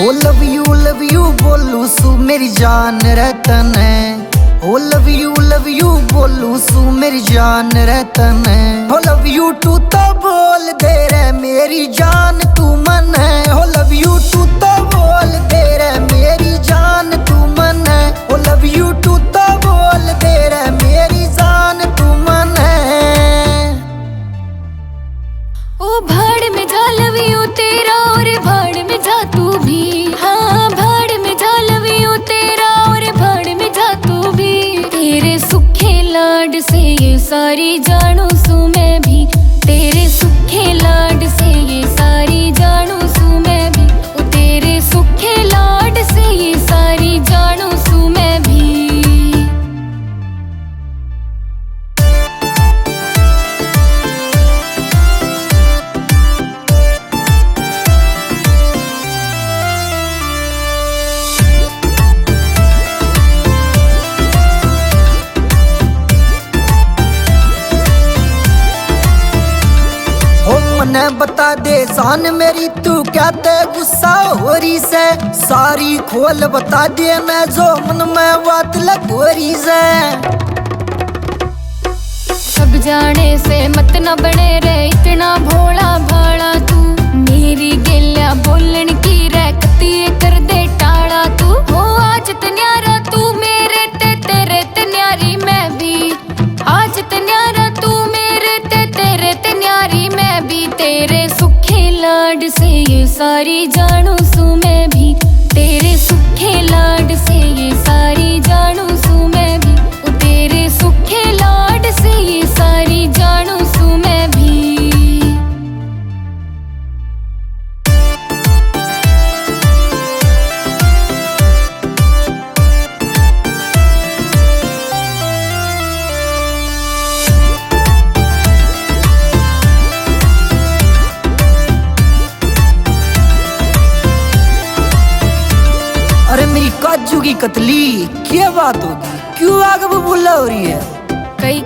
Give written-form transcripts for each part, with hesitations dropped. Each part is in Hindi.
ओ लव यू बोलू सू मेरी जान रतन है। ओ लव यू बोलू सू मेरी जान रतन है। ओ लव यू टू तो बोल दे रे मेरी जान तू मन है। ओ लव यू टू तो बोल दे रे मेरी जान तू मन है। ओ लव यू टू तो बोल दे रे मेरी जान तू मन है। ओ भाड़ में जा लव यू तेरा और भाड़ में जा तू भी। हाँ भाड़ में जा लव यू तेरा और भाड़ में जा तू भी। तेरे सुखे लाड से ये सारी जानू सू मैं भी। तेरे सुखे लाड से ये सारी जानू सू मैं भी। ओ तेरे सुखे लाड से ये सारी जानू सू मैं भी। मने बता दे शान मेरी तू क्या ते गुस्सा हो रही से। सारी खोल बता दे मैं जो मन में बात लगोरी से। सब जाने से मत न बने रे इतना भोला भाड़ा तू। मेरी गेल्या बोलन की रैकती कर दे टाड़ा तू। हो आज तन्यारा तू मेरे ते तेरे तन्यारी मैं भी। आज तन्यारा तू मेरे ते तेरे तन्यारी मैं भी। तेरे सुखे लाड से ये सारी जानू सू मैं भी। तेरे सुखे लाड से ये सारी जानू सू मैं भी। ओ तेरे सुखे लाड से ये सारी जानू सू मैं भी। अरे मेरी काजू की कतली क्या बात होगी, क्यों आगे बुला हो रही है।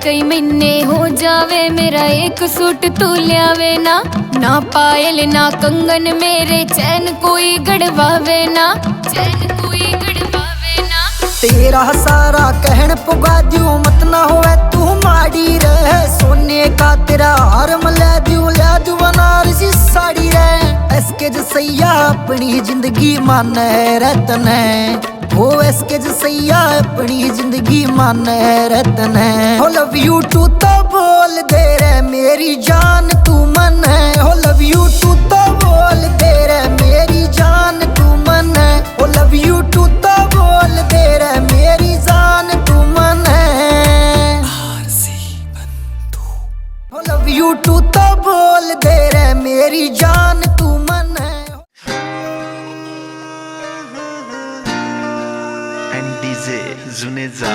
कई महीने हो जावे मेरा एक सूट तू लियावे ना। ना पायल ना कंगन मेरे चैन कोई गड़वावे ना। चैन कोई गड़वावे ना। तेरा सारा कहन पुगा दियो मत ना होवे तू माड़ी रहे। सोने का तेरा हार मले दियो ला दू बनारसी साड़ी रे। इसके जसैया अपनी जिंदगी मान है रतन है। हो इसके जसैया अपनी जिंदगी मान है रतन है। हो लव यू टू तो बोल दे रे मेरी जान तू मन है। हो लव यू टू तो बोल दे रे मेरी जान तू मन है। हो लव यू टू तो बोल दे रे मेरी जान तू मन है। हो लव यू टू तो बोल दे रे मेरी जान तू मन है। and DJ Zuneza